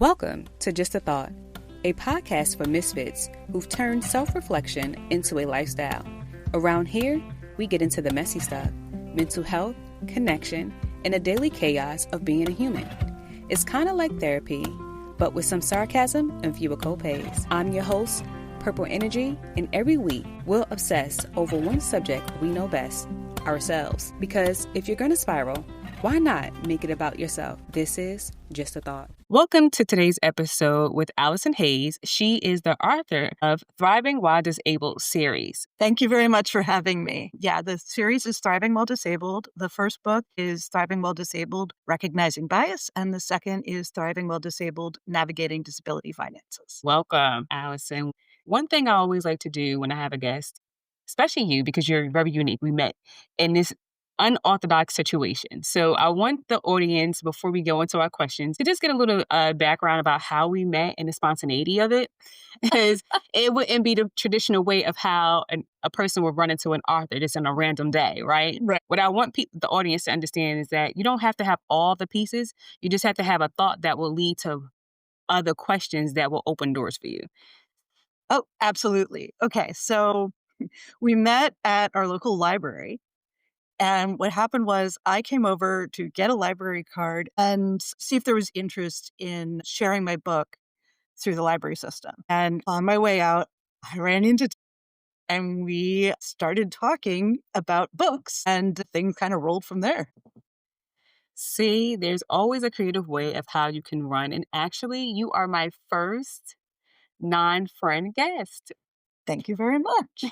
Welcome to Just a Thought, a podcast for misfits who've turned self-reflection into a lifestyle. Around here, we get into the messy stuff, mental health, connection, and the daily chaos of being a human. It's kind of like therapy, but with some sarcasm and fewer co-pays. I'm your host, Purple Energy, and every week we'll obsess over one subject we know best, ourselves. Because if you're going to spiral, why not make it about yourself? This is Just a Thought. Welcome to today's episode with Allison Hayes. She is the author of Thriving While Disabled series. Thank you very much for having me. Yeah, the series is Thriving While Disabled. The first book is Thriving While Disabled, Recognizing Bias, and the second is Thriving While Disabled, Navigating Disability Finances. Welcome, Allison. One thing I always like to do when I have a guest, especially you, because you're very unique. We met in this unorthodox situation. So I want the audience, before we go into our questions, to just get a little background about how we met and the spontaneity of it. Because it wouldn't be the traditional way of how a person would run into an author just on a random day, right? Right. What I want the audience to understand is that you don't have to have all the pieces. You just have to have a thought that will lead to other questions that will open doors for you. Oh, absolutely. Okay, so we met at our local library. And what happened was I came over to get a library card and see if there was interest in sharing my book through the library system. And on my way out, I ran into and we started talking about books and things kind of rolled from there. See, there's always a creative way of how you can run. And actually, you are my first non-friend guest. Thank you very much.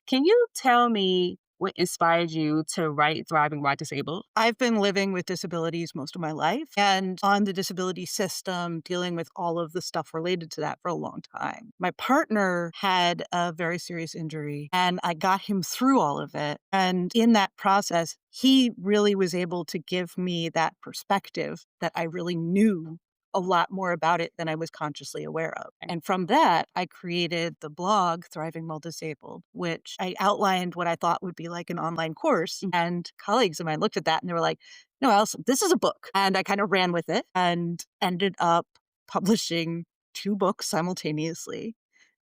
Can you tell me what inspired you to write Thriving While Disabled? I've been living with disabilities most of my life and on the disability system, dealing with all of the stuff related to that for a long time. My partner had a very serious injury and I got him through all of it. And in that process, he really was able to give me that perspective that I really knew a lot more about it than I was consciously aware of. And from that, I created the blog, Thriving While Disabled, which I outlined what I thought would be like an online course. And colleagues of mine looked at that and they were like, no, Allison, this is a book. And I kind of ran with it and ended up publishing 2 books simultaneously,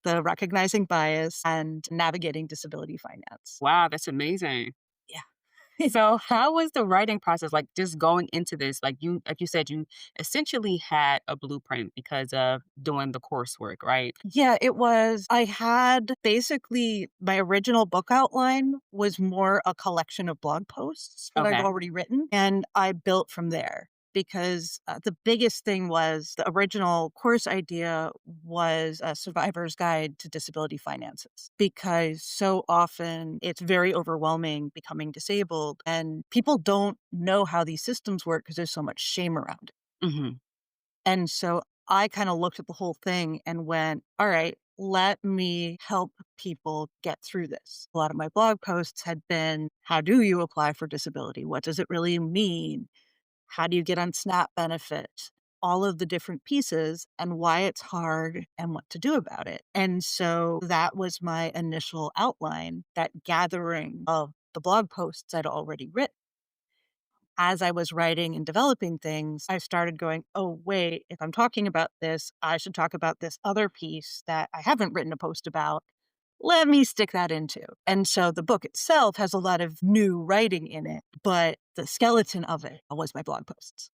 the Recognizing Bias and Navigating Disability Finance. Wow, that's amazing. Yeah. So how was the writing process, like just going into this? Like you said, you essentially had a blueprint because of doing the coursework, right? Yeah, it was. I had basically my original book outline was more a collection of blog posts that Okay. I'd already written, and I built from there. Because the biggest thing was the original course idea was a survivor's guide to disability finances. Because so often it's very overwhelming becoming disabled, and people don't know how these systems work because there's so much shame around it. Mm-hmm. And so I kind of looked at the whole thing and went, all right, let me help people get through this. A lot of my blog posts had been, how do you apply for disability? What does it really mean? How do you get on SNAP benefit? All of the different pieces and why it's hard and what to do about it. And so that was my initial outline, that gathering of the blog posts I'd already written. As I was writing and developing things, I started going, oh, wait, if I'm talking about this, I should talk about this other piece that I haven't written a post about. Let me stick that into. And so the book itself has a lot of new writing in it, but the skeleton of it was my blog posts.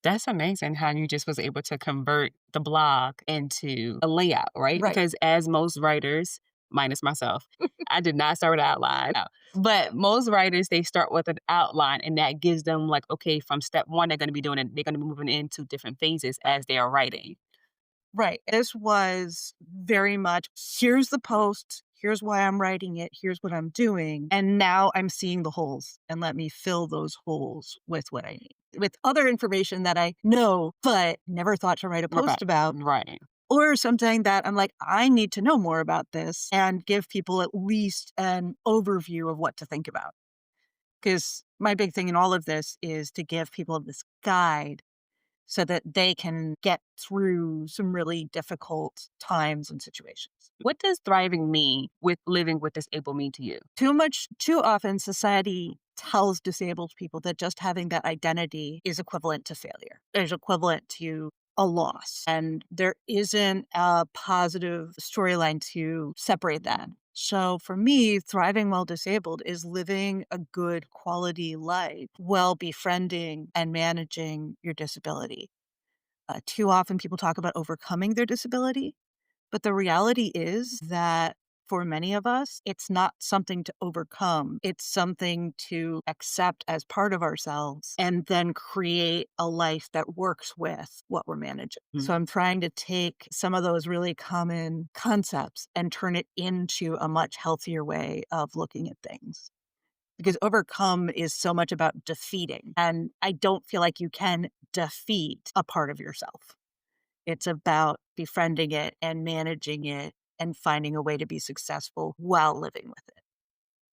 That's amazing how you just was able to convert the blog into a layout, right? Right. Because as most writers, minus myself, I did not start with an outline. No. But most writers, they start with an outline and that gives them like, okay, from step 1, they're going to be doing it. They're going to be moving into different phases as they are writing. Right. This was very much, here's the post, here's why I'm writing it, here's what I'm doing. And now I'm seeing the holes and let me fill those holes with what I need. With other information that I know, but never thought to write a post about. Right. Or something that I'm like, I need to know more about this and give people at least an overview of what to think about. Because my big thing in all of this is to give people this guide so that they can get through some really difficult times and situations. What does thriving mean with living with disabled mean to you? Too often society tells disabled people that just having that identity is equivalent to failure, is equivalent to a loss. And there isn't a positive storyline to separate that. So for me, thriving while disabled is living a good quality life while befriending and managing your disability. Too often people talk about overcoming their disability, but the reality is that for many of us, it's not something to overcome. It's something to accept as part of ourselves and then create a life that works with what we're managing. So I'm trying to take some of those really common concepts and turn it into a much healthier way of looking at things. Because overcome is so much about defeating. And I don't feel like you can defeat a part of yourself. It's about befriending it and managing it and finding a way to be successful while living with it,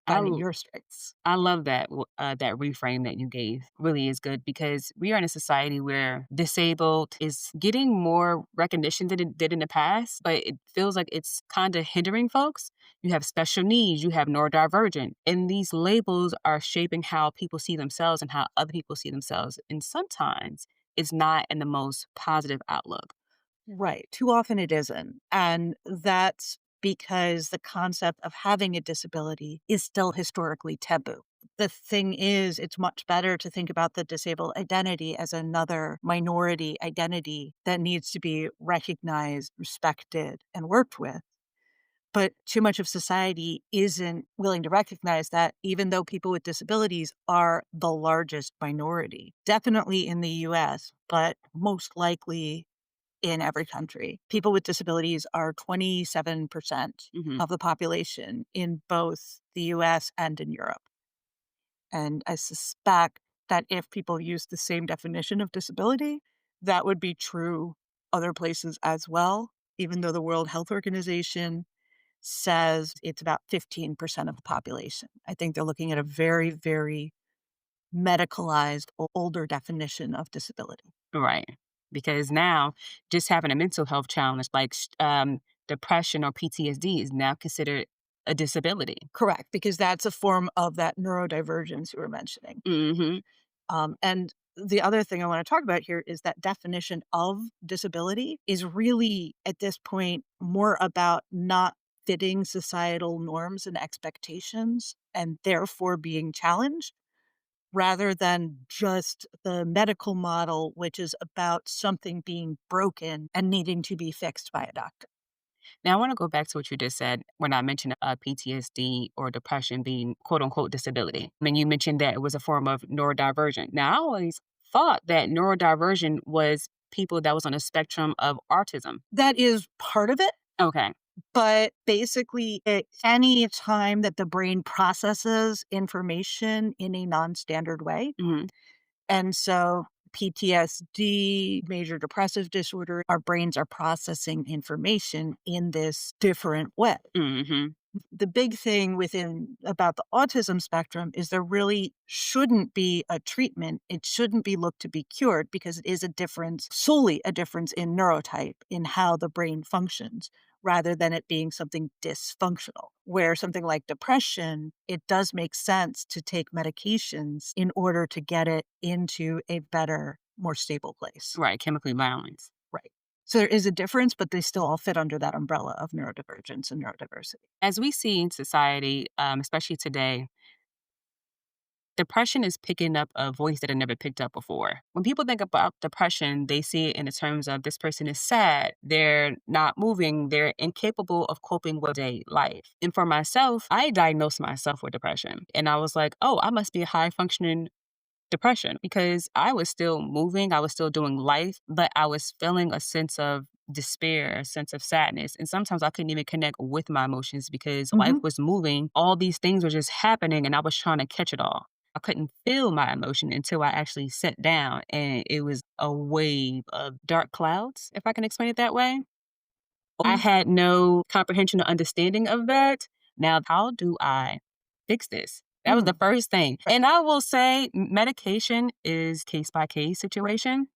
I finding your strengths. I love that reframe that you gave. Really is good because we are in a society where disabled is getting more recognition than it did in the past, but it feels like it's kind of hindering folks. You have special needs, you have neurodivergent, and these labels are shaping how people see themselves and how other people see themselves. And sometimes it's not in the most positive outlook. Right. Too often it isn't. And that's because the concept of having a disability is still historically taboo. The thing is, it's much better to think about the disabled identity as another minority identity that needs to be recognized, respected, and worked with. But too much of society isn't willing to recognize that, even though people with disabilities are the largest minority, definitely in the US, but most likely in every country. People with disabilities are 27% Mhm. of the population in both the US and in Europe. And I suspect that if people use the same definition of disability, that would be true other places as well, even though the World Health Organization says it's about 15% of the population. I think they're looking at a very, very medicalized, older definition of disability. Right. Because now just having a mental health challenge like depression or PTSD is now considered a disability. Correct, because that's a form of that neurodivergence you were mentioning. Hmm. And the other thing I want to talk about here is that definition of disability is really, at this point, more about not fitting societal norms and expectations and therefore being challenged rather than just the medical model, which is about something being broken and needing to be fixed by a doctor. Now, I want to go back to what you just said when I mentioned PTSD or depression being quote unquote disability. I mean, you mentioned that it was a form of neurodivergent. Now, I always thought that neurodivergent was people that was on a spectrum of autism. That is part of it. Okay. But basically, at any time that the brain processes information in a non-standard way, Hmm. and so PTSD, major depressive disorder, our brains are processing information in this different way. Hmm. The big thing within about the autism spectrum is there really shouldn't be a treatment. It shouldn't be looked to be cured because it is a difference, solely a difference in neurotype, in how the brain functions, rather than it being something dysfunctional. Where something like depression, it does make sense to take medications in order to get it into a better, more stable place. Right. Chemically balanced. Right. So there is a difference, but they still all fit under that umbrella of neurodivergence and neurodiversity. As we see in society, especially today, depression is picking up a voice that it never picked up before. When people think about depression, they see it in the terms of this person is sad, they're not moving, they're incapable of coping with day life. And for myself, I diagnosed myself with depression. And I was like, oh, I must be a high functioning depression because I was still moving, I was still doing life, but I was feeling a sense of despair, a sense of sadness. And sometimes I couldn't even connect with my emotions because life Mhm. was moving. All these things were just happening and I was trying to catch it all. I couldn't feel my emotion until I actually sat down and it was a wave of dark clouds, if I can explain it that way. I had no comprehension or understanding of that. Now, how do I fix this? That was the Mm. first thing. And I will say medication is case by case situation.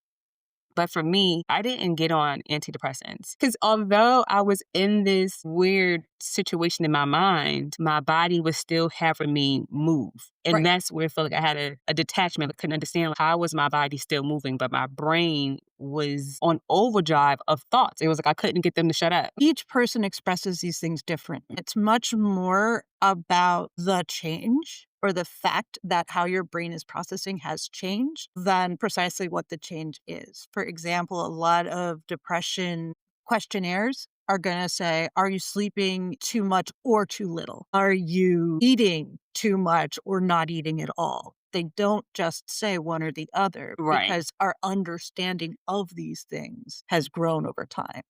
But for me, I didn't get on antidepressants because although I was in this weird situation in my mind, my body was still having me move. And Right. that's where I felt like I had a detachment. I couldn't understand how was my body still moving, but my brain was on overdrive of thoughts. It was like I couldn't get them to shut up. Each person expresses these things different. It's much more about the change or the fact that how your brain is processing has changed than precisely what the change is. For example, a lot of depression questionnaires are going to say, are you sleeping too much or too little? Are you eating too much or not eating at all? They don't just say one or the other Right. because our understanding of these things has grown over time.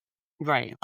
Right.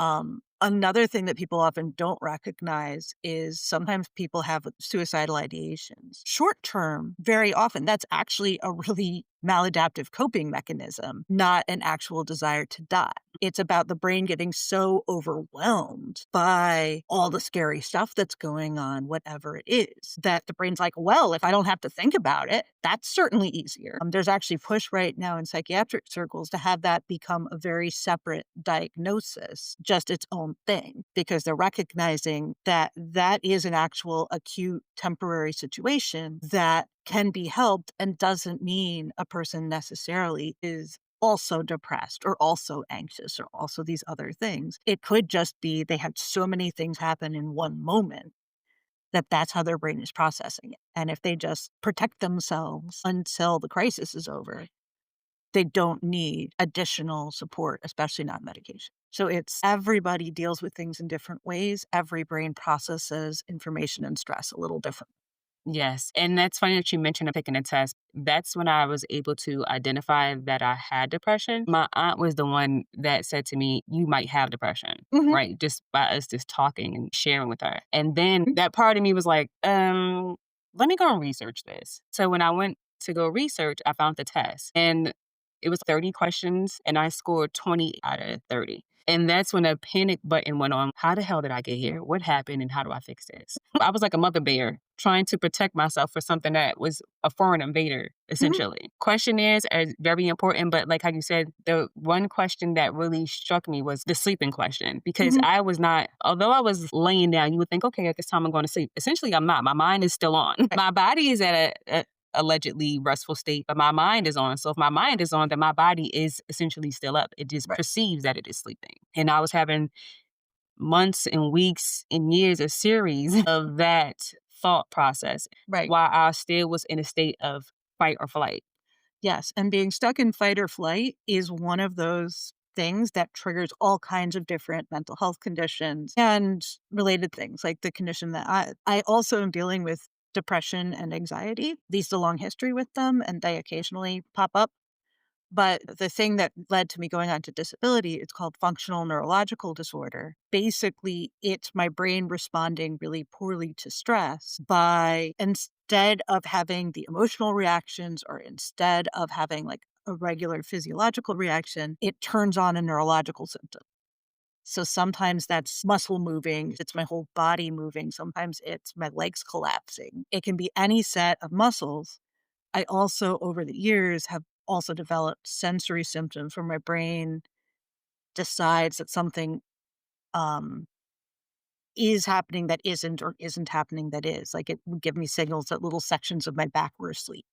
Another thing that people often don't recognize is sometimes people have suicidal ideations. Short term, very often, that's actually a really maladaptive coping mechanism, not an actual desire to die. It's about the brain getting so overwhelmed by all the scary stuff that's going on, whatever it is, that the brain's like, well, if I don't have to think about it, that's certainly easier. There's actually push right now in psychiatric circles to have that become a very separate diagnosis, just its own thing, because they're recognizing that that is an actual acute temporary situation that can be helped and doesn't mean a person necessarily is also depressed or also anxious or also these other things. It could just be they had so many things happen in one moment that that's how their brain is processing it. And if they just protect themselves until the crisis is over, they don't need additional support, especially not medication. So it's everybody deals with things in different ways. Every brain processes information and stress a little different. Yes. And that's funny that you mentioned taking a test. That's when I was able to identify that I had depression. My aunt was the one that said to me, you might have depression, Mhm. right? Just by us just talking and sharing with her. And then that part of me was like, let me go and research this. So when I went to go research, I found the test and it was 30 questions and I scored 20 out of 30. And that's when a panic button went on. How the hell did I get here? What happened and how do I fix this? I was like a mother bear trying to protect myself for something that was a foreign invader, essentially. Questionnaires are very important, but like how you said, the one question that really struck me was the sleeping question because I was not, although I was laying down, you would think, okay, at this time I'm going to sleep. Essentially, I'm not. My mind is still on. My body is at a allegedly restful state, but my mind is on. So if my mind is on, then my body is essentially still up. It just perceives that it is sleeping. And I was having months and weeks and years, a series of that thought process while I still was in a state of fight or flight. Yes. And being stuck in fight or flight is one of those things that triggers all kinds of different mental health conditions and related things, like the condition that I also am dealing with depression and anxiety. These a long history with them, and they occasionally pop up. But the thing that led to me going on to disability, it's called functional neurological disorder. Basically, it's my brain responding really poorly to stress by instead of having the emotional reactions or instead of having like a regular physiological reaction, it turns on a neurological symptom. So sometimes that's muscle moving, it's my whole body moving, sometimes it's my legs collapsing. It can be any set of muscles. I also, over the years, have also developed sensory symptoms where my brain decides that something um, is happening that isn't or isn't happening that is. Like it would give me signals that little sections of my back were asleep,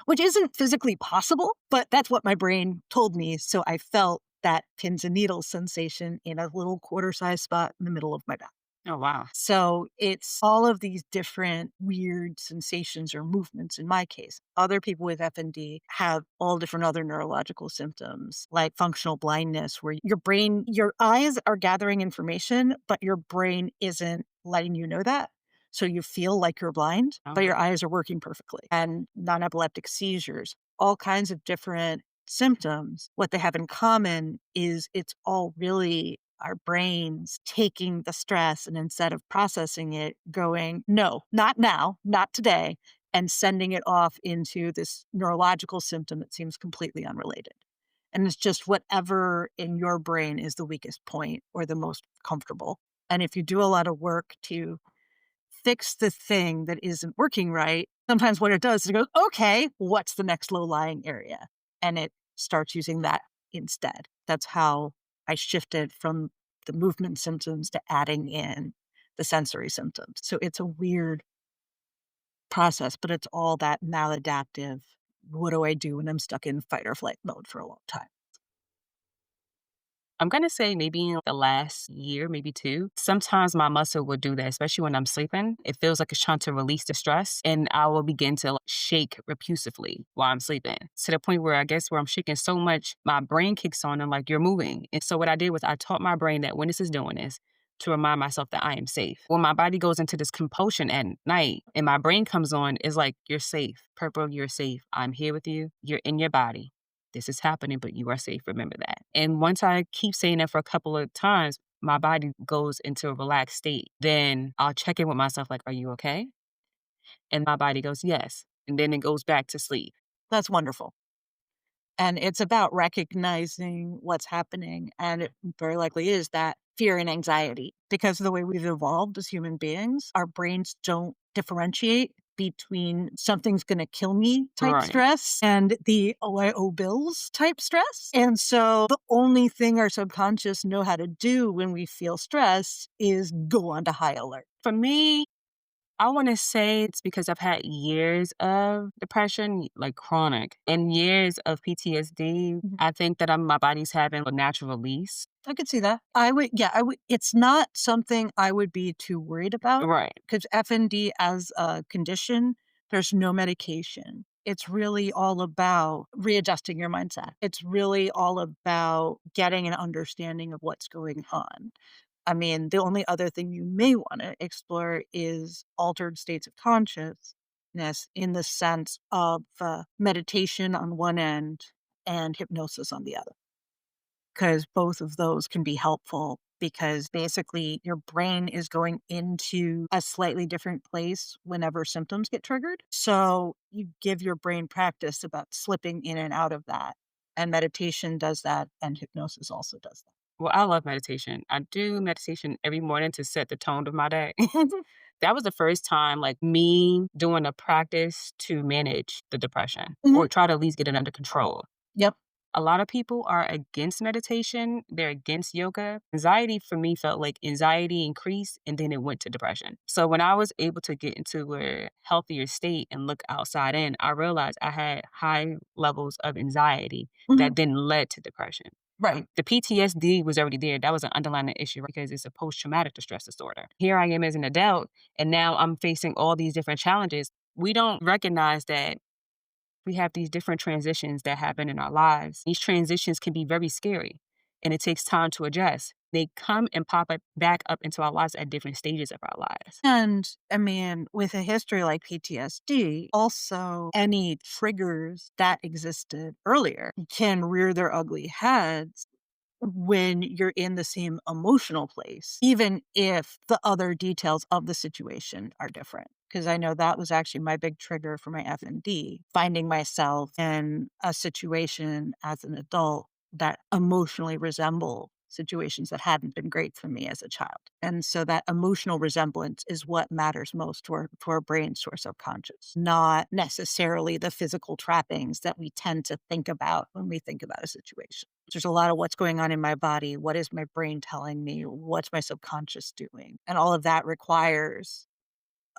which isn't physically possible, but that's what my brain told me. So I felt that pins and needles sensation in a little quarter-sized spot in the middle of my back. Oh, wow. So it's all of these different weird sensations or movements in my case. Other people with FND have all different other neurological symptoms like functional blindness, where your brain, your eyes are gathering information, but your brain isn't letting you know that. So you feel like you're blind, but your eyes are working perfectly. And non-epileptic seizures, all kinds of different symptoms. What they have in common is it's all really our brains taking the stress and instead of processing it, going, no, not now, not today, and sending it off into this neurological symptom that seems completely unrelated. And it's just whatever in your brain is the weakest point or the most comfortable. And if you do a lot of work to fix the thing that isn't working right, sometimes what it does is it goes, okay, what's the next low lying area? And it starts using that instead. That's how I shifted from the movement symptoms to adding in the sensory symptoms. So it's a weird process, but it's all that maladaptive. What do I do when I'm stuck in fight or flight mode for a long time? I'm going to say maybe in the last year, maybe two, sometimes my muscle will do that, especially when I'm sleeping. It feels like it's trying to release the stress, and I will begin to shake repulsively while I'm sleeping, to the point where I guess where I'm shaking so much, my brain kicks on and like, you're moving. And so what I did was I taught my brain that when this is doing this, to remind myself that I am safe. When my body goes into this compulsion at night and my brain comes on, it's like, you're safe. Purple, you're safe. I'm here with you. You're in your body. This is happening, but you are safe. Remember that. And once I keep saying that for a couple of times, my body goes into a relaxed state. Then I'll check in with myself, like, are you okay? And my body goes, yes. And then it goes back to sleep. That's wonderful. And it's about recognizing what's happening. And it very likely is that fear and anxiety. Because of the way we've evolved as human beings, our brains don't differentiate between something's going to kill me type Right. stress and the oh, I owe bills type stress. And so the only thing our subconscious know how to do when we feel stress is go on to high alert. For me, I want to say it's because I've had years of depression, like chronic, and years of PTSD. I think that my body's having a natural release. I could see that. I would. It's not something I would be too worried about. Right. Because FND as a condition, there's no medication. It's really all about readjusting your mindset. It's really all about getting an understanding of what's going on. I mean, the only other thing you may want to explore is altered states of consciousness in the sense of meditation on one end and hypnosis on the other, because both of those can be helpful because basically your brain is going into a slightly different place whenever symptoms get triggered. So you give your brain practice about slipping in and out of that. And meditation does that, and hypnosis also does that. Well, I love meditation. I do meditation every morning to set the tone of my day. That was the first time, like me doing a practice to manage the depression or try to at least get it under control. Yep. A lot of people are against meditation. They're against yoga. Anxiety for me felt like anxiety increased and then it went to depression. So when I was able to get into a healthier state and look outside in, I realized I had high levels of anxiety that then led to depression. Right. The PTSD was already there. That was an underlying issue because it's a post-traumatic distress disorder. Here I am as an adult, and now I'm facing all these different challenges. We don't recognize that we have these different transitions that happen in our lives. These transitions can be very scary, and it takes time to adjust. They come and pop up back up into our lives at different stages of our lives. And I mean, with a history like PTSD, also any triggers that existed earlier can rear their ugly heads when you're in the same emotional place, even if the other details of the situation are different. Because I know that was actually my big trigger for my FND, finding myself in a situation as an adult that emotionally resembled situations that hadn't been great for me as a child. And so that emotional resemblance is what matters most to our brains, to our subconscious, not necessarily the physical trappings that we tend to think about when we think about a situation. There's a lot of what's going on in my body. What is my brain telling me? What's my subconscious doing? And all of that requires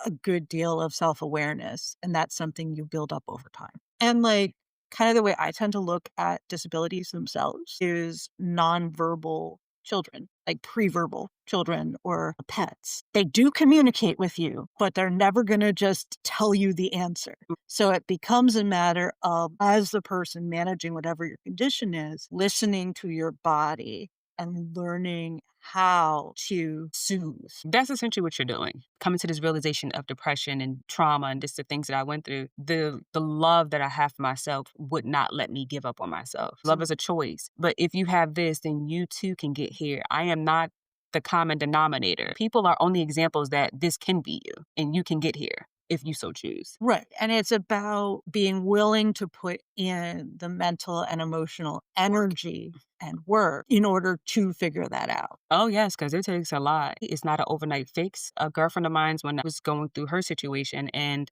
a good deal of self-awareness. And that's something you build up over time. And like, kind of the way I tend to look at disabilities themselves is nonverbal children, like pre-verbal children or pets. They do communicate with you, but they're never going to just tell you the answer. So it becomes a matter of, as the person managing whatever your condition is, listening to your body and learning how to soothe. That's essentially what you're doing. Coming to this realization of depression and trauma and just the things that I went through, the love that I have for myself would not let me give up on myself. Love is a choice. But if you have this, then you too can get here. I am not the common denominator. People are only examples that this can be you and you can get here if you so choose. Right. And it's about being willing to put in the mental and emotional energy and work in order to figure that out. Oh, yes, because it takes a lot. It's not an overnight fix. A girlfriend of mine's, when I was going through her situation, and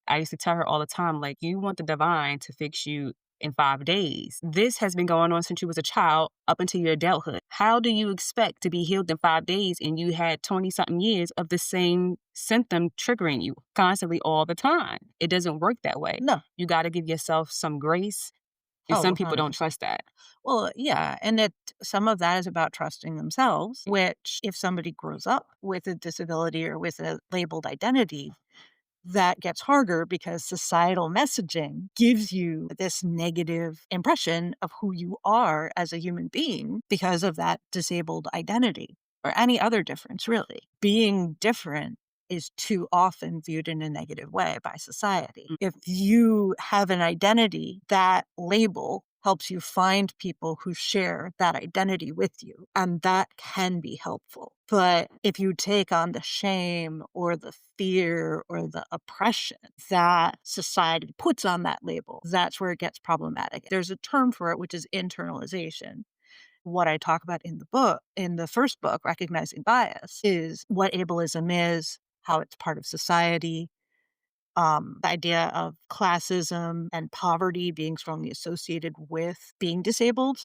I used to tell her all the time, like, you want the divine to fix you in 5 days. This has been going on since you was a child up until your adulthood. How do you expect to be healed in 5 days and you had 20-something years of the same symptom triggering you constantly all the time? It doesn't work that way. No. You got to give yourself some grace. And Oh, some people don't 100%. trust that. Well, yeah, and some of that is about trusting themselves, which if somebody grows up with a disability or with a labeled identity, that gets harder because societal messaging gives you this negative impression of who you are as a human being because of that disabled identity or any other difference, really. Being different is too often viewed in a negative way by society. If you have an identity, that label helps you find people who share that identity with you, and that can be helpful. But if you take on the shame or the fear or the oppression that society puts on that label, that's where it gets problematic. There's a term for it, which is internalization. What I talk about in the book, in the first book, Recognizing Bias, is what ableism is, how it's part of society, the idea of classism and poverty being strongly associated with being disabled,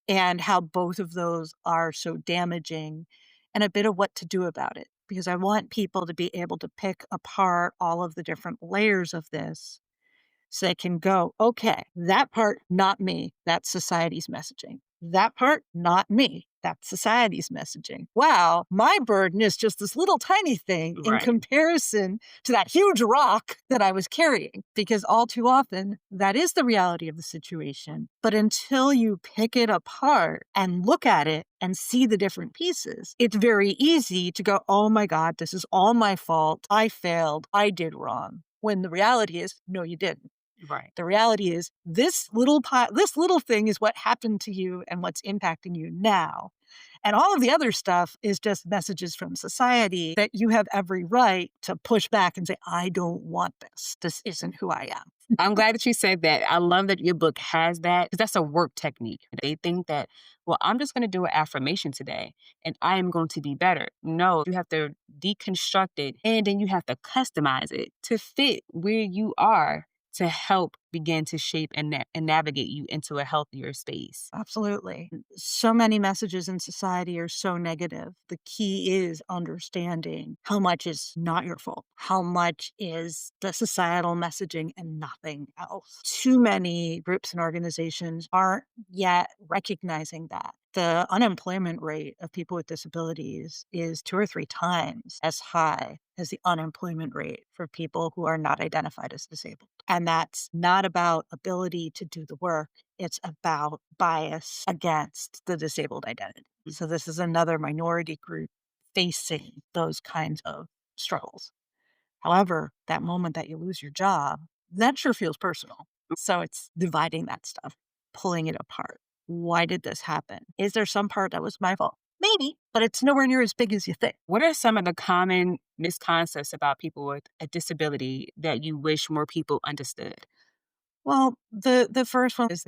and how both of those are so damaging, and a bit of what to do about it. Because I want people to be able to pick apart all of the different layers of this so they can go, okay, that part, not me. That's society's messaging. That part, not me. That's society's messaging. Wow, my burden is just this little tiny thing in Right. comparison to that huge rock that I was carrying. Because all too often, that is the reality of the situation. But until you pick it apart and look at it and see the different pieces, it's very easy to go, oh my God, this is all my fault. I failed. I did wrong. When the reality is, no, you didn't. Right. The reality is this little thing is what happened to you and what's impacting you now. And all of the other stuff is just messages from society that you have every right to push back and say, I don't want this. This isn't who I am. I'm glad that you said that. I love that your book has that because that's a work technique. They think that, well, I'm just going to do an affirmation today and I am going to be better. No, you have to deconstruct it and then you have to customize it to fit where you are to help begin to shape and navigate you into a healthier space. Absolutely. So many messages in society are so negative. The key is understanding how much is not your fault, how much is the societal messaging and nothing else. Too many groups and organizations aren't yet recognizing that. The unemployment rate of people with disabilities is 2 or 3 times as high as the unemployment rate for people who are not identified as disabled. And that's not about ability to do the work. It's about bias against the disabled identity. So this is another minority group facing those kinds of struggles. However, that moment that you lose your job, that sure feels personal. So it's dividing that stuff, pulling it apart. Why did this happen? Is there some part that was my fault? Maybe, but it's nowhere near as big as you think. What are some of the common misconceptions about people with a disability that you wish more people understood? Well, the first one is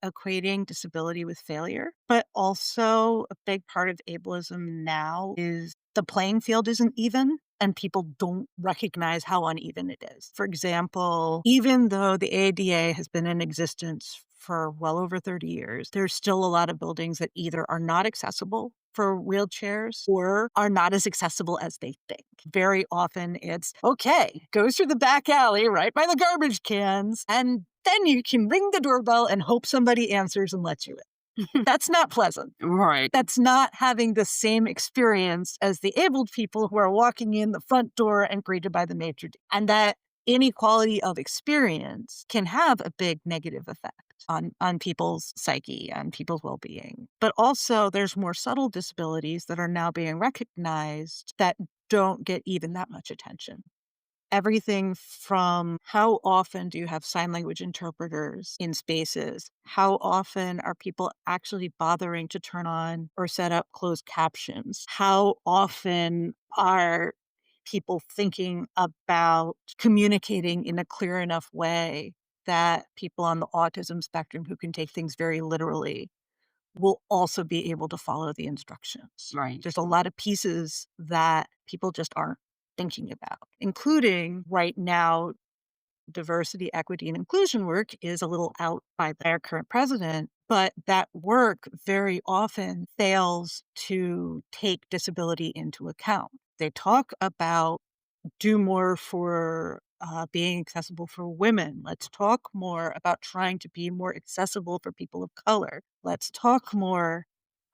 equating disability with failure, but also a big part of ableism now is the playing field isn't even and people don't recognize how uneven it is. For example, even though the ADA has been in existence for well over 30 years, there's still a lot of buildings that either are not accessible for wheelchairs or are not as accessible as they think. Very often it's, okay, go through the back alley right by the garbage cans, and then you can ring the doorbell and hope somebody answers and lets you in. That's not pleasant. Right. That's not having the same experience as the abled people who are walking in the front door and greeted by the maitre d'. And that inequality of experience can have a big negative effect on people's psyche, on people's well-being. But also there's more subtle disabilities that are now being recognized that don't get even that much attention. Everything from how often do you have sign language interpreters in spaces? How often are people actually bothering to turn on or set up closed captions? How often are people thinking about communicating in a clear enough way that people on the autism spectrum who can take things very literally will also be able to follow the instructions? Right. There's a lot of pieces that people just aren't thinking about, including right now diversity, equity, and inclusion work is a little out by our current president, but that work very often fails to take disability into account. They talk about do more for being accessible for women. Let's talk more about trying to be more accessible for people of color. Let's talk more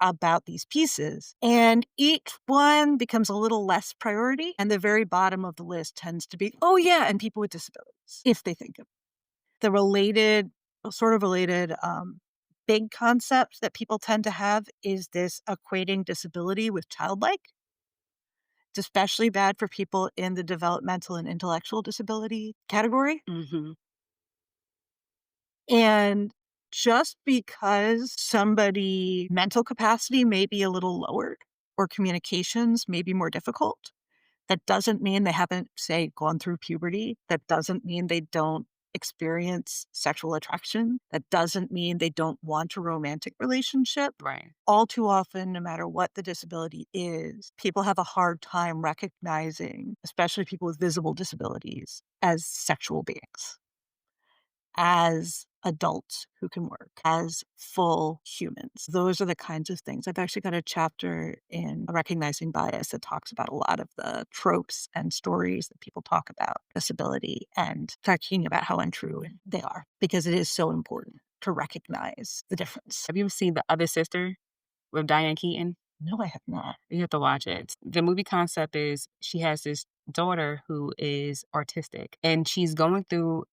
about these pieces. And each one becomes a little less priority. And the very bottom of the list tends to be, oh, yeah, and people with disabilities, if they think of it. The related, sort of related, big concept that people tend to have is this equating disability with childlike. It's especially bad for people in the developmental and intellectual disability category. Mm-hmm. And just because somebody mental capacity may be a little lowered or communications may be more difficult, that doesn't mean they haven't, say, gone through puberty. That doesn't mean they don't experience sexual attraction. That doesn't mean they don't want a romantic relationship. Right. All too often, no matter what the disability is, people have a hard time recognizing, especially people with visible disabilities, as sexual beings, as adults who can work, as full humans. Those are the kinds of things. I've actually got a chapter in Recognizing Bias that talks about a lot of the tropes and stories that people talk about disability and talking about how untrue they are, because it is so important to recognize the difference. Have you ever seen The Other Sister with Diane Keaton? No, I have not. You have to watch it. The movie concept is she has this daughter who is autistic and she's going through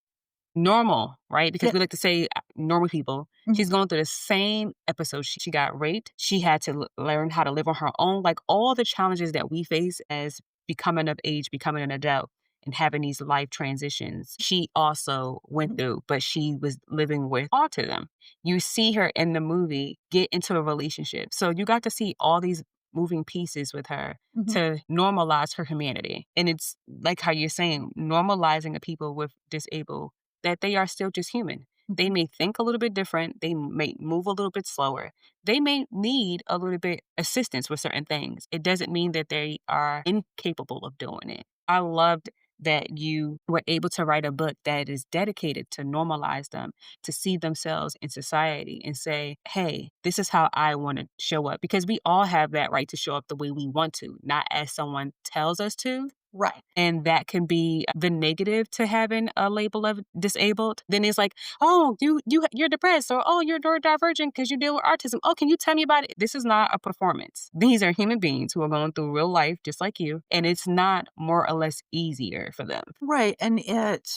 normal, right? Because Yeah. we like to say normal people. Mhm. She's going through the same episode. She got raped. She had to learn how to live on her own. Like all the challenges that we face as becoming of age, becoming an adult, and having these life transitions, she also went through, but she was living with autism. You see her in the movie get into a relationship. So you got to see all these moving pieces with her Mhm. to normalize her humanity. And it's like how you're saying, normalizing the people with disabled that they are still just human. They may think a little bit different. They may move a little bit slower. They may need a little bit assistance with certain things. It doesn't mean that they are incapable of doing it. I loved that you were able to write a book that is dedicated to normalize them, to see themselves in society and say, hey, this is how I want to show up. Because we all have that right to show up the way we want to, not as someone tells us to. Right. And that can be the negative to having a label of disabled. Then it's like, oh, you're depressed, or oh, you're neurodivergent because you deal with autism. Oh, can you tell me about it? This is not a performance. These are human beings who are going through real life just like you, and it's not more or less easier for them. Right. And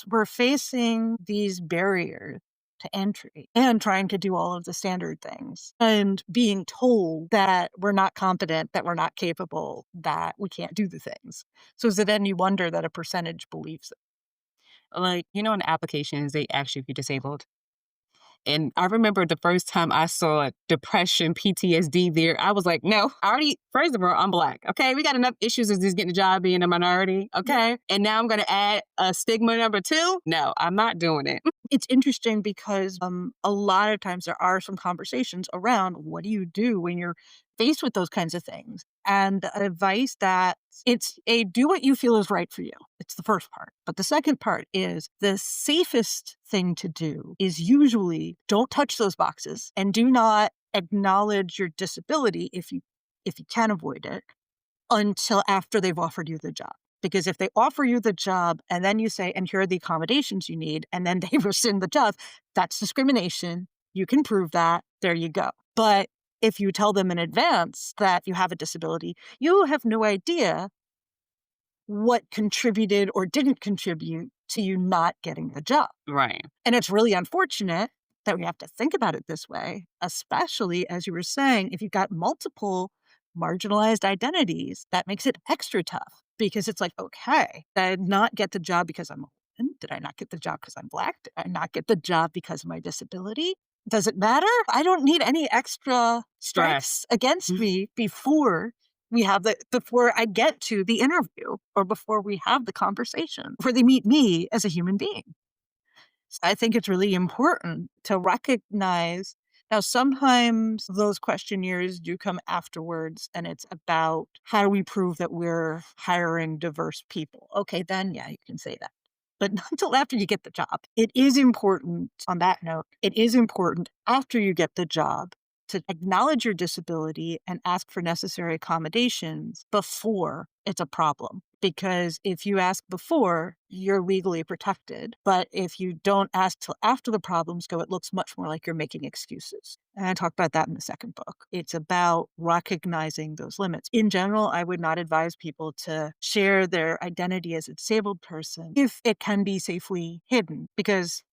we're facing these barriers to entry and trying to do all of the standard things and being told that we're not competent, that we're not capable, that we can't do the things. So is it any wonder that a percentage believes it? Like, in applications, they ask you if you're disabled. And I remember the first time I saw depression, PTSD there, I was like, no, first of all, I'm Black. Okay. We got enough issues as just getting a job being a minority. Okay. And now I'm going to add a stigma number 2. No, I'm not doing it. It's interesting because a lot of times there are some conversations around what do you do when you're faced with those kinds of things. And advice that it's a do what you feel is right for you. It's the first part. But the second part is the safest thing to do is usually don't touch those boxes and do not acknowledge your disability if you can avoid it until after they've offered you the job. Because if they offer you the job and then you say, and here are the accommodations you need, and then they rescind the job, that's discrimination. You can prove that. There you go. But if you tell them in advance that you have a disability, you have no idea what contributed or didn't contribute to you not getting the job. Right. And it's really unfortunate that we have to think about it this way, especially as you were saying, if you've got multiple marginalized identities, that makes it extra tough because it's like, okay, did I not get the job because I'm a woman? Did I not get the job because I'm Black? Did I not get the job because of my disability? Does it matter? I don't need any extra strikes against me before before I get to the interview or before we have the conversation, before they meet me as a human being. So I think it's really important to recognize. Now, sometimes those questionnaires do come afterwards, and it's about how do we prove that we're hiring diverse people? Okay, then, yeah, you can say that. but not until after you get the job. It is important, on that note, it is important after you get the job to acknowledge your disability and ask for necessary accommodations before it's a problem. Because if you ask before, you're legally protected. But if you don't ask till after the problems go, it looks much more like you're making excuses. And I talk about that in the second book. It's about recognizing those limits. In general, I would not advise people to share their identity as a disabled person if it can be safely hidden, because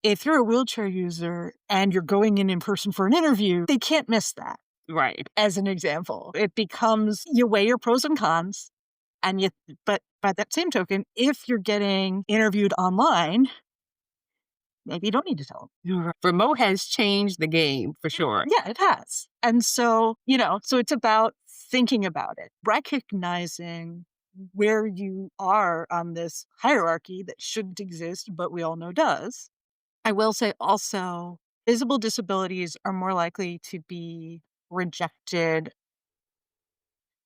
if you're a wheelchair user and you're going in person for an interview, they can't miss that. Right. As an example, it becomes, you weigh your pros and cons, but by that same token, if you're getting interviewed online, maybe you don't need to tell them. Remote has changed the game for sure. Yeah, it has. And so, so it's about thinking about it, recognizing where you are on this hierarchy that shouldn't exist, but we all know does. I will say also, visible disabilities are more likely to be rejected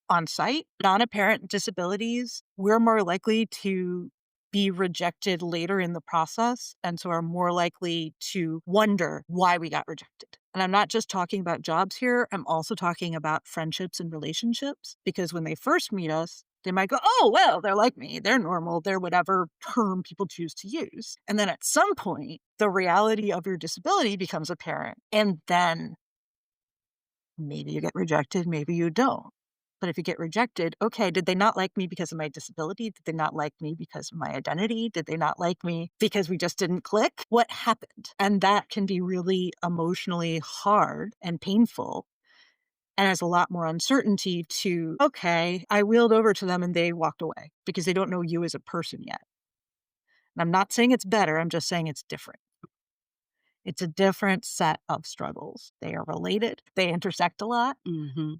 on site. Non-apparent disabilities, we're more likely to be rejected later in the process, and so are more likely to wonder why we got rejected. And I'm not just talking about jobs here, I'm also talking about friendships and relationships, because when they first meet us, they might go, oh, well, they're like me, they're normal, they're whatever term people choose to use. And then at some point, the reality of your disability becomes apparent. And then maybe you get rejected, maybe you don't. But if you get rejected, okay, did they not like me because of my disability? Did they not like me because of my identity? Did they not like me because we just didn't click? What happened? And that can be really emotionally hard and painful, and has a lot more uncertainty to, okay, I wheeled over to them and they walked away because they don't know you as a person yet. And I'm not saying it's better, I'm just saying it's different. It's a different set of struggles. They are related, they intersect a lot,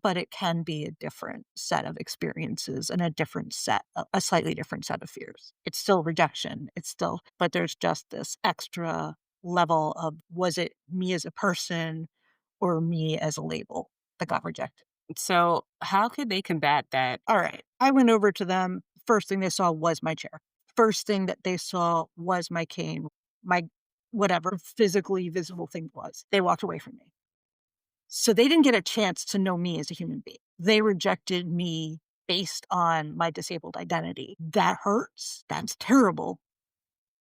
but it can be a different set of experiences and a slightly different set of fears. It's still rejection. But there's just this extra level of, was it me as a person or me as a label that got rejected? So how could they combat that? All right. I went over to them. First thing they saw was my chair. First thing that they saw was my cane, my whatever physically visible thing was. They walked away from me. So they didn't get a chance to know me as a human being. They rejected me based on my disabled identity. That hurts. That's terrible.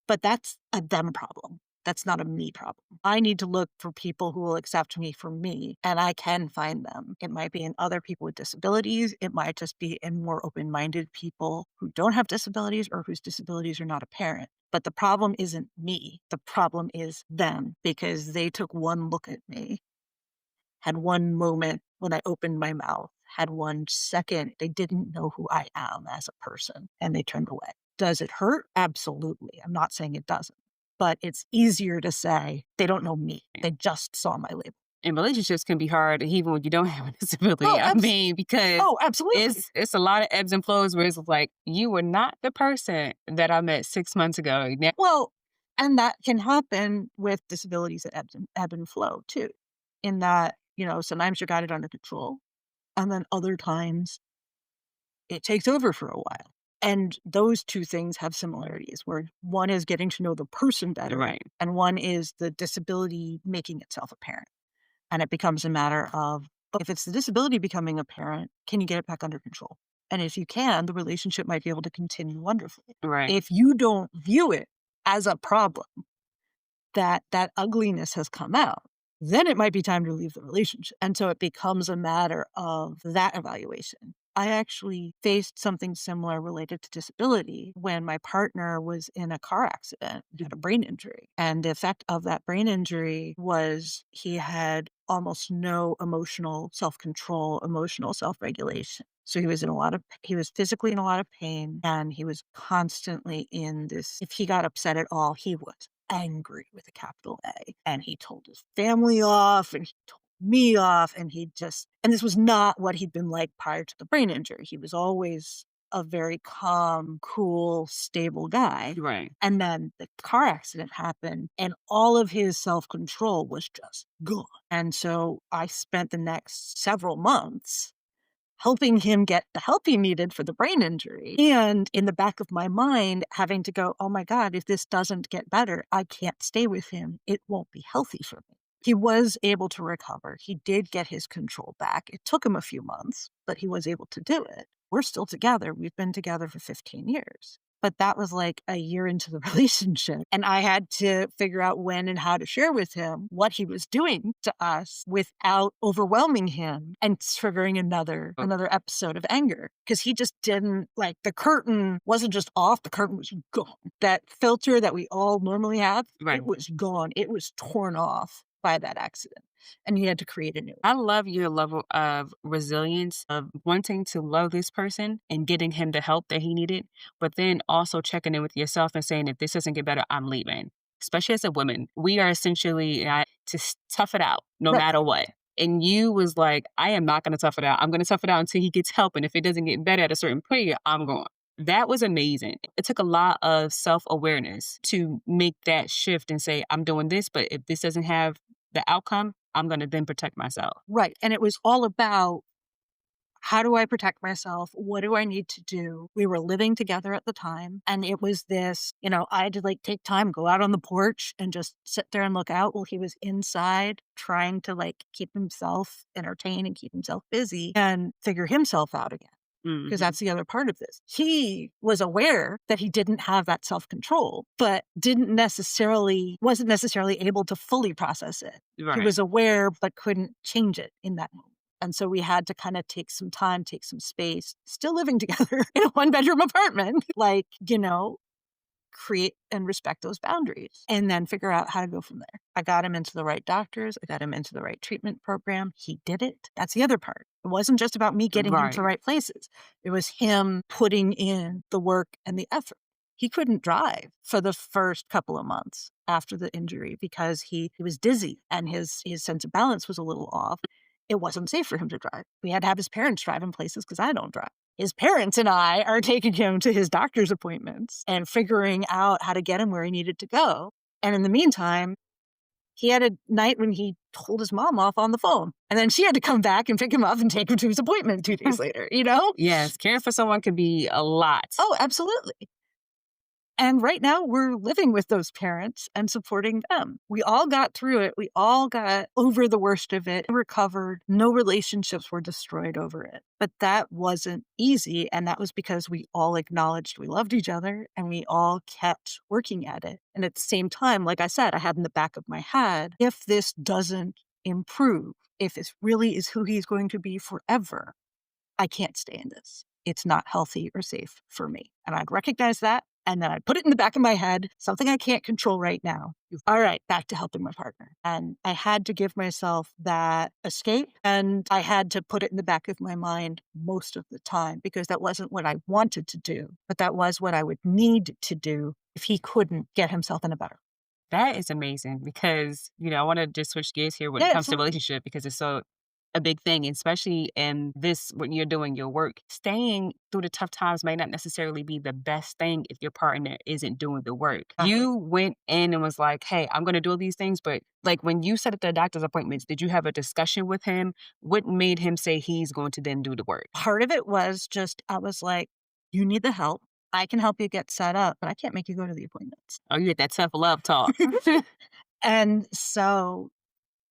But that's a them problem. That's not a me problem. I need to look for people who will accept me for me, and I can find them. It might be in other people with disabilities. It might just be in more open-minded people who don't have disabilities or whose disabilities are not apparent. But the problem isn't me. The problem is them, because they took one look at me, had one moment when I opened my mouth, had 1 second. They didn't know who I am as a person, and they turned away. Does it hurt? Absolutely. I'm not saying it doesn't. But it's easier to say they don't know me. They just saw my label. And relationships can be hard even when you don't have a disability. Because absolutely. It's a lot of ebbs and flows where it's like, you were not the person that I met 6 months ago. Well, and that can happen with disabilities that ebb and flow too, in that, sometimes you got it under control, and then other times it takes over for a while. And those two things have similarities, where one is getting to know the person better, Right. and one is the disability making itself apparent. And it becomes a matter of, if it's the disability becoming apparent, can you get it back under control? And if you can, the relationship might be able to continue wonderfully. Right. If you don't view it as a problem, that ugliness has come out, then it might be time to leave the relationship. And so it becomes a matter of that evaluation. I actually faced something similar related to disability when my partner was in a car accident, had a brain injury. And the effect of that brain injury was he had almost no emotional self-control, emotional self-regulation. So he was physically in a lot of pain, and he was constantly in this, if he got upset at all, he was angry with a capital A. And he told his family off, and he told me off, and and this was not what he'd been like prior to the brain injury. He was always a very calm, cool, stable guy. Right. And then the car accident happened, and all of his self-control was just gone. And so I spent the next several months helping him get the help he needed for the brain injury. And in the back of my mind, having to go, oh my God, if this doesn't get better, I can't stay with him. It won't be healthy for me. He was able to recover. He did get his control back. It took him a few months, but he was able to do it. We're still together. We've been together for 15 years. But that was like a year into the relationship. And I had to figure out when and how to share with him what he was doing to us without overwhelming him and triggering another episode of anger. Because he just didn't, like, the curtain wasn't just off, the curtain was gone. That filter that we all normally have, Right. it was gone. It was torn off by that accident. And he had to create a new one. I love your level of resilience of wanting to love this person and getting him the help that he needed, but then also checking in with yourself and saying, if this doesn't get better, I'm leaving. Especially as a woman, we are essentially tough it out no Right. matter what. And you was like, I am not going to tough it out. I'm going to tough it out until he gets help. And if it doesn't get better at a certain point, I'm going. That was amazing. It took a lot of self-awareness to make that shift and say, I'm doing this, but if this doesn't have the outcome, I'm going to then protect myself. Right. And it was all about, how do I protect myself? What do I need to do? We were living together at the time. And it was this, I had to like take time, go out on the porch and just sit there and look out while he was inside trying to like keep himself entertained and keep himself busy and figure himself out again. Because that's the other part of this. He was aware that he didn't have that self-control, but wasn't necessarily able to fully process it. Right. He was aware, but couldn't change it in that moment. And so we had to kind of take some time, take some space, still living together in a one-bedroom apartment, create and respect those boundaries and then figure out how to go from there. I got him into the right doctors. I got him into the right treatment program. He did it. That's the other part. It wasn't just about me getting him to the right places. It was him putting in the work and the effort. He couldn't drive for the first couple of months after the injury because he was dizzy and his sense of balance was a little off. It wasn't safe for him to drive. We had to have his parents drive him places because I don't drive. His parents and I are taking him to his doctor's appointments and figuring out how to get him where he needed to go. And in the meantime, he had a night when he told his mom off on the phone. And then she had to come back and pick him up and take him to his appointment 2 days later, Yes, caring for someone can be a lot. Oh, absolutely. And right now we're living with those parents and supporting them. We all got through it. We all got over the worst of it, recovered. No relationships were destroyed over it. But that wasn't easy. And that was because we all acknowledged we loved each other and we all kept working at it. And at the same time, like I said, I had in the back of my head, if this doesn't improve, if this really is who he's going to be forever, I can't stay in this. It's not healthy or safe for me. And I'd recognize that. And then I'd put it in the back of my head, something I can't control right now. All right, back to helping my partner. And I had to give myself that escape. And I had to put it in the back of my mind most of the time because that wasn't what I wanted to do, but that was what I would need to do if he couldn't get himself in a better. That is amazing because, I want to just switch gears here when it comes to relationship because it's so a big thing, especially in this, when you're doing your work. Staying through the tough times may not necessarily be the best thing if your partner isn't doing the work. You went in and was like, hey, I'm going to do these things. But like when you set up the doctor's appointments, did you have a discussion with him? What made him say he's going to then do the work? Part of it was just, I was like, you need the help. I can help you get set up, but I can't make you go to the appointments. Oh, you get that tough love talk. And so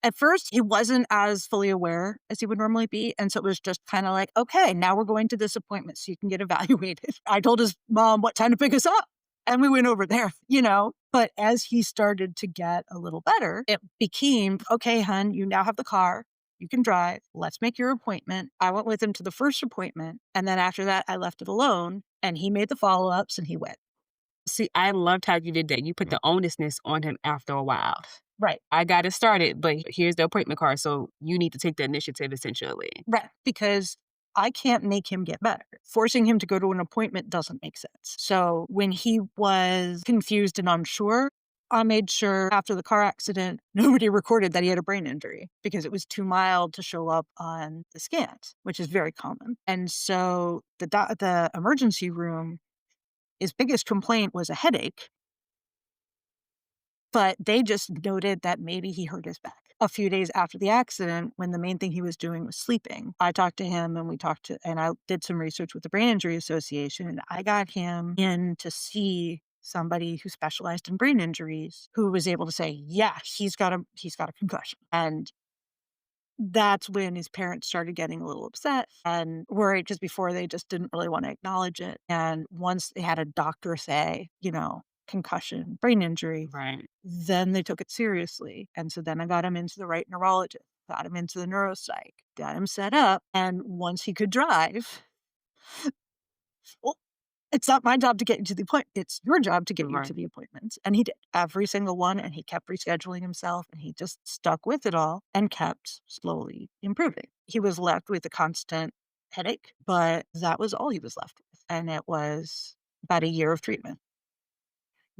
at first, he wasn't as fully aware as he would normally be. And so it was just kind of like, okay, now we're going to this appointment so you can get evaluated. I told his mom what time to pick us up. And we went over there, But as he started to get a little better, it became, okay, hun, you now have the car. You can drive. Let's make your appointment. I went with him to the first appointment. And then after that, I left it alone. And he made the follow-ups and he went. See, I loved how you did that. You put the onusness on him after a while. Right. I got it started, but here's the appointment card. So you need to take the initiative, essentially. Right. Because I can't make him get better. Forcing him to go to an appointment doesn't make sense. So when he was confused and unsure, I made sure after the car accident, nobody recorded that he had a brain injury because it was too mild to show up on the scans, which is very common. And so the emergency room, his biggest complaint was a headache. But they just noted that maybe he hurt his back. a few days after the accident, when the main thing he was doing was sleeping, I talked to him and I did some research with the Brain Injury Association, and I got him in to see somebody who specialized in brain injuries who was able to say, yeah, he's got a concussion. And that's when his parents started getting a little upset and worried, because before they just didn't really want to acknowledge it. And once they had a doctor say, concussion, brain injury, Right. then they took it seriously. And so then I got him into the right neurologist, got him into the neuropsych, got him set up. And once he could drive, well, it's not my job to get you to the appointment. It's your job to get you to Right. the appointments. And he did every single one, and he kept rescheduling himself, and he just stuck with it all and kept slowly improving. He was left with a constant headache, but that was all he was left with. And it was about a year of treatment.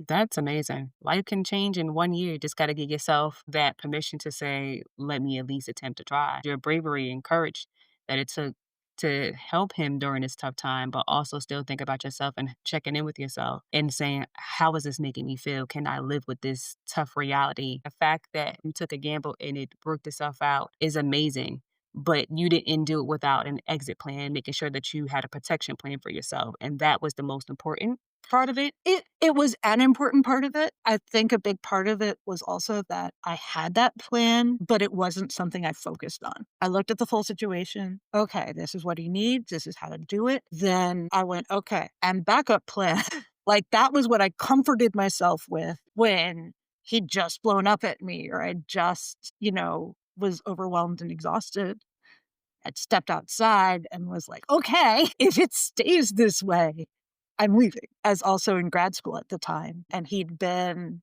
That's amazing. Life can change in 1 year. You just got to give yourself that permission to say, let me at least attempt to try. Your bravery and courage that it took to help him during this tough time, but also still think about yourself and checking in with yourself and saying, how is this making me feel? Can I live with this tough reality? The fact that you took a gamble and it worked itself out is amazing. But you didn't do it without an exit plan, making sure that you had a protection plan for yourself. And that was the most important part of it. It was an important part of it. I think a big part of it was also that I had that plan, but it wasn't something I focused on. I looked at the full situation. Okay, this is what he needs. This is how to do it. Then I went, okay, and backup plan. Like, that was what I comforted myself with when he'd just blown up at me, or I just, was overwhelmed and exhausted. I'd stepped outside and was like, okay, if it stays this way, I'm leaving. I was also in grad school at the time, and he'd been,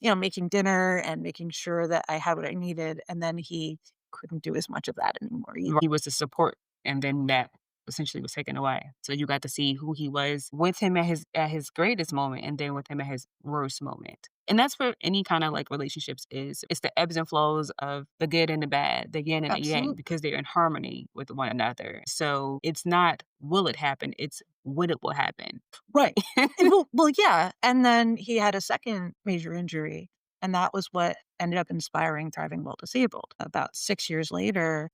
making dinner and making sure that I had what I needed. And then he couldn't do as much of that anymore either. He was the support, and then that essentially was taken away. So you got to see who he was with him at his greatest moment, and then with him at his worst moment. And that's where any kind of like relationships is. It's the ebbs and flows of the good and the bad, the yin and the yang, Absolutely. because they're in harmony with one another. So it's not will it happen, it's when it will happen. Right. Well, yeah. And then he had a second major injury, and that was what ended up inspiring Thriving While Disabled. About 6 years later,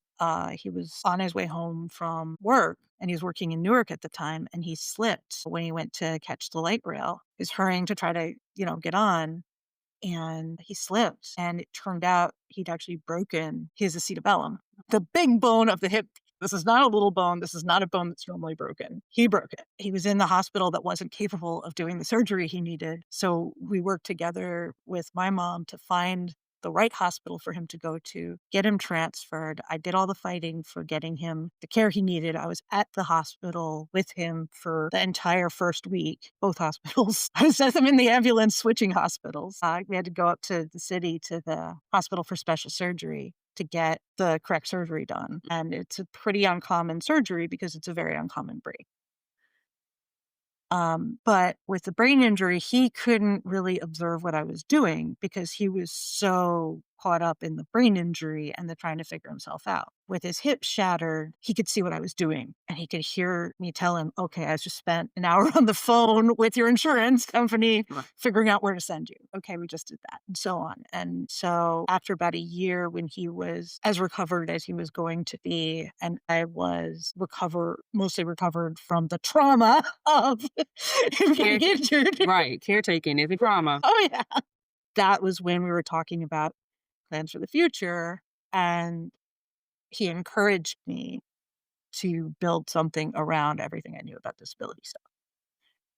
he was on his way home from work, and he was working in Newark at the time, and he slipped when he went to catch the light rail. He was hurrying to try to, get on, and he slipped, and it turned out he'd actually broken his acetabellum, the big bone of the hip. This is not a little bone. This is not a bone that's normally broken. He broke it. He was in the hospital that wasn't capable of doing the surgery he needed. So we worked together with my mom to find the right hospital for him to go to, get him transferred. I did all the fighting for getting him the care he needed. I was at the hospital with him for the entire first week, both hospitals. I was with him in the ambulance, switching hospitals. We had to go up to the city to the hospital for special surgery to get the correct surgery done. And it's a pretty uncommon surgery because it's a very uncommon break. But with the brain injury, he couldn't really observe what I was doing because he was so caught up in the brain injury and the trying to figure himself out. With his hip shattered, he could see what I was doing, and he could hear me tell him, okay, I just spent an hour on the phone with your insurance company Right. figuring out where to send you. Okay, we just did that, and so on. And so after about a year, when he was as recovered as he was going to be, and I was mostly recovered from the trauma of being injured. Right. Caretaking is a trauma. Oh, yeah. That was when we were talking about plans for the future. And he encouraged me to build something around everything I knew about disability stuff.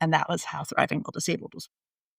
And that was how Thriving While Disabled was.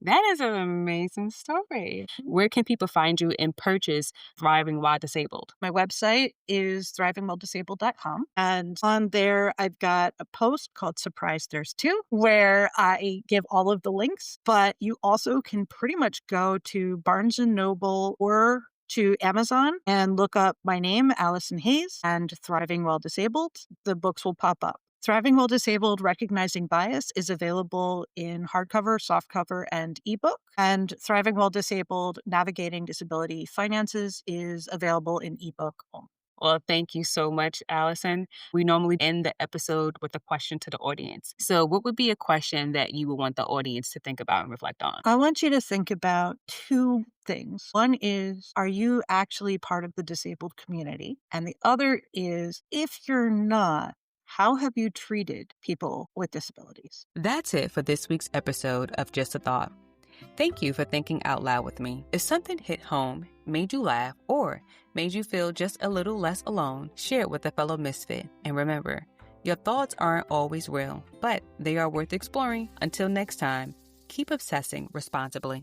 That is an amazing story. Where can people find you and purchase Thriving While Disabled? My website is thrivingwhiledisabled.com. And on there, I've got a post called Surprise There's Two, where I give all of the links. But you also can pretty much go to Barnes& and Noble or to Amazon and look up my name, Allison Hayes, and Thriving While Disabled. The books will pop up. Thriving While Disabled, Recognizing Bias is available in hardcover, softcover, and ebook. And Thriving While Disabled, Navigating Disability Finances is available in ebook only. Well, thank you so much, Allison. We normally end the episode with a question to the audience. So, what would be a question that you would want the audience to think about and reflect on? I want you to think about two things. One is, are you actually part of the disabled community? And the other is, if you're not, how have you treated people with disabilities? That's it for this week's episode of Just a Thought. Thank you for thinking out loud with me. If something hit home, made you laugh, or made you feel just a little less alone, share it with a fellow misfit. And remember, your thoughts aren't always real, but they are worth exploring. Until next time, keep obsessing responsibly.